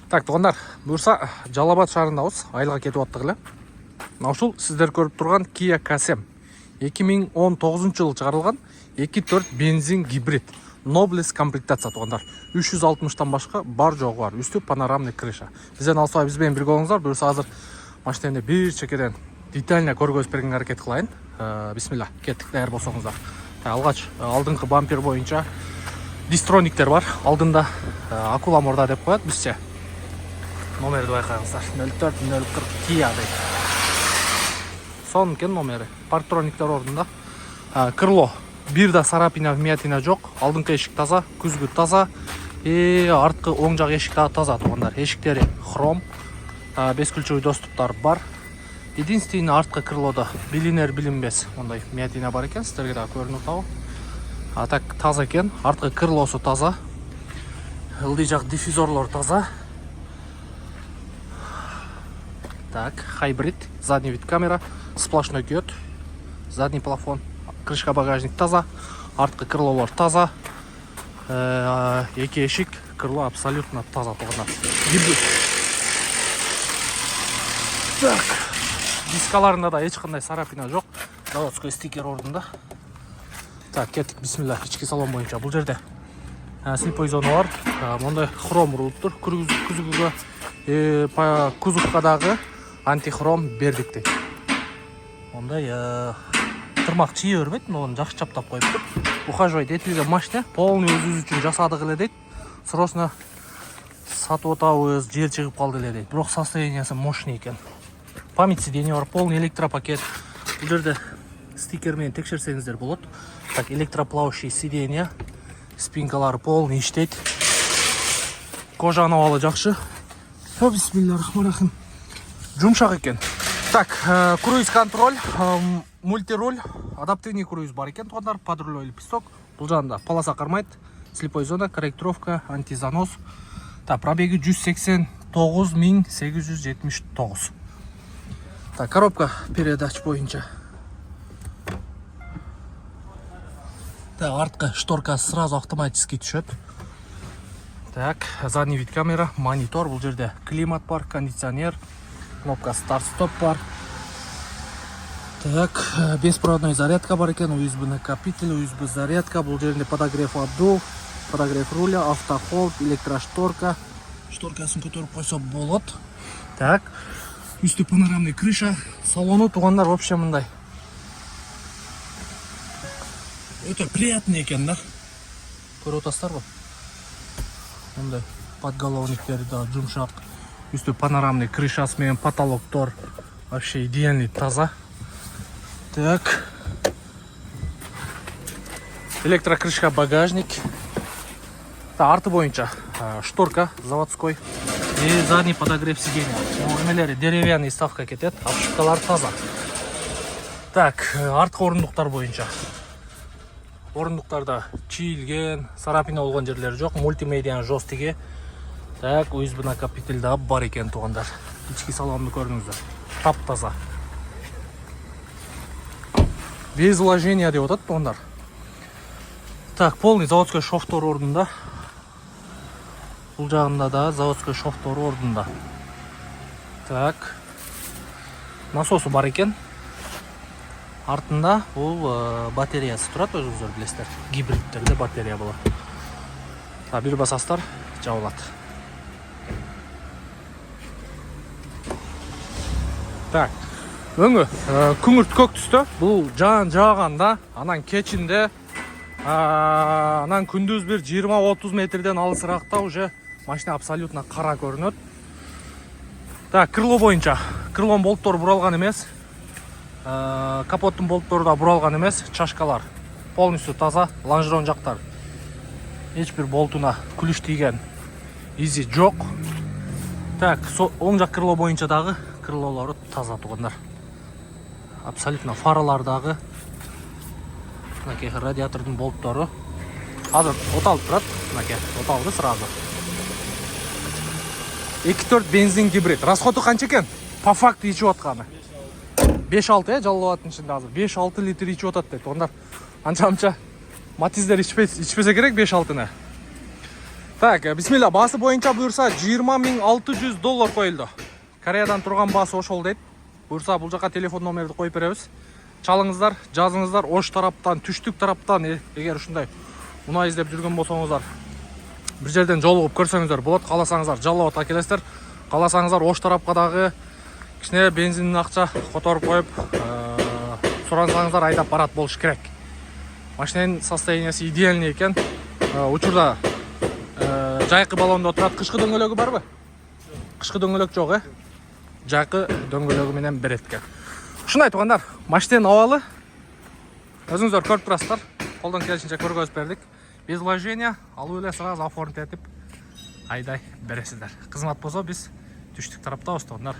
Так, туғандар, бұйырса Жалал Абад шаарындабыз, айылға кетіп аттық эле. Мына ушул сиздер көрүп турган Kia Kasem 2019 жылы чыгарылган 2.4 бензин гибрид Nobles комплектация туғандар. 360-тан башка бар жогу бар. Үстү панорамный крыша. Бизден алсабай биз менен бирге болуңуздар. Буюрса азыр машинаны бир чекеден детально көргөзүп берүүгө аракет кылайын. Бисмилла, кеттик, даяр болсоңуздар. Алгач алдыңкы бампер боюнча дистрониктер бар. Алдында акула морда деп коет бизче. Номерди байкаңыздар. 04-040 Kia дейт. Сонун экен номери. Парктрониктер ордунда. Крыло бир да царапина, вмятина жок. Алдыңкы эшик таза, күзгү таза. Арткы оң жак эшик да таза тугандар. Эшиктери хром. 5 ключевой доступтар бар. Единственный арткы крылода билинер билинбес ондай вмятина бар экен. Сиздерге да көрүнүп атабы. Так таза экен. Арткы крылосу таза. Ылдый жак диффузорлор таза. Так, хайбрид, задний вид камера, сплошной кет, задний плафон, крышка багажник таза, арткы крылолор таза, эки эшик, крыло абсолютно таза тугандар. Так, дискаларында да эч кандай царапина жок, заводской стикер ордунда. Так, кеттик, бисмилла, ички салон боюнча. Бул жерде слепой зона бар, мондай хром урулуптур, күзгүгө, кузовка дагы антихром бердик дейт. Ондай тырмак чийе бербейт, оны жакшы чаптап коюптур. Ухаживать этилген машина, полный өзүбүз үчүн жасадык эле дейт. Срочно сатып атабыз, жер чыгып калды эле дейт. Бирок состояниясы мощный экен. Память сиденье бар, полный электропакет. Бул жерде стикер менен текшерсеңиздер болот. Так, электроплавающий сиденье, спинкалары полный иштейт. Кожа абалы жакшы. Бисмиллахиррахманиррахим. Жумшак экен. Так, круиз контроль, мультируль, адаптивный круиз бар экен тугандар, подруль лепесток. Бул жагында полоса кармайт, слепой зона, корректировка, антизанос. Так, пробеги 189.879. Так, коробка передач боюнча. Так, арткы шторка сразу автоматически түшөт. Так, задний вид камера, монитор, бул жерде климат бар, кондиционер, кнопка старт-стоп бар. Так, беспроводной зарядка бар экен, USB накопитель, USB зарядка, бул жерде подогрев обдув, подогрев руля, автохолд, электрошторка. Шторкасын көтөрүп койсо болот. Так, үстү панорамный крыша, салону тугандар вообще мындай. Өтө приятный экен да. Көрүп атасыздарбы? Мындай подголовниктери да жумшак. Үстү панорамный крышасы менен потолоктор вообще идеальный, таза. Так. Электрокрышка багажник. Арты боюнча шторка заводской и задний подогрев сиденья. Эмелери деревянный ставка кетет, обшивкалар таза. Так, арткы орундуктар боюнча. Орундуктарда чийилген, царапина болгон жерлери жок, мультимедианын жостиги. Так, USB накопитель да бар экен тугандар. Ички салонду көрүңүздөр. Таптаза. Без вложения деп атат тугандар. Так, полный заводской шофтор ордунда. Бул жагында да заводской шофтор ордунда. Так. Насосу бар экен. Артында бул батареясы турат, өзүңүздөр билесиздер. Гибридтерде батарея болот. Бир басасыздар, жабылат. Так, өңү күңүрт көк түстө. Бул жааганда, анан кечинде, анан күндүз бир 20-30 метрден алысыракта уже машина абсолютно кара көрүнөт. Так, крыло боюнча. Крылонун болттору буралган эмес. Капоттун болттору да буралган эмес. Чашкалар полностью таза. Лонжерон жактар эч бир болтуна күлүш тийген изи жок. Так, оң жак крыло боюнча дагы крылолору таза тугандар. Абсолютно фаралар дагы. Мынакей радиатордун болттору азыр оталып турат. Мынакей оталды сразу. 2.4 бензин гибрид. Расходу канча экен? По факту ичип атканы 5-6 Жалал Абадтын ичинде азыр 5-6 литр ичип атат дейт. Ондар анча-мынча матиздер ичпесе керек 5-6-ны. Так, бисмилля, басы боюнча буюрса $20,600 коюлду. Кореядан турган басы ошол дейт. Буюрса бул жака телефон номерди коюп беребиз. Чалыңыздар, жазыңыздар, Ош тараптан, түштүк тараптан эгер ушундай унаа издеп жүргөн болсоңуздар, бир жерден жолугуп көрсөңүздөр болот. Кааласаңыздар Жалал Абадка келесиздер. Кааласаңыздар Ош тарапка дагы кичине бензин акча которуп коюп, сурансаңыздар айдап барат болуш керек. Машинанын состояниясы идеальный экен. Учурда жайкы баллондо турат. Кышкы дөңгөлөгү барбы? Кышкы дөңгөлөк жок, жайкы дөңгөлөгү менен берет экен. Ушундай туугандар, машинанын абалы өзүңүздөр көрүп турасыздар. Колдон келишинче көргөзүп бердик. Без вложения алып эле сразу оформить этип айдай бересиздер. Кызмат болсо биз түштүк тарапта туугандар.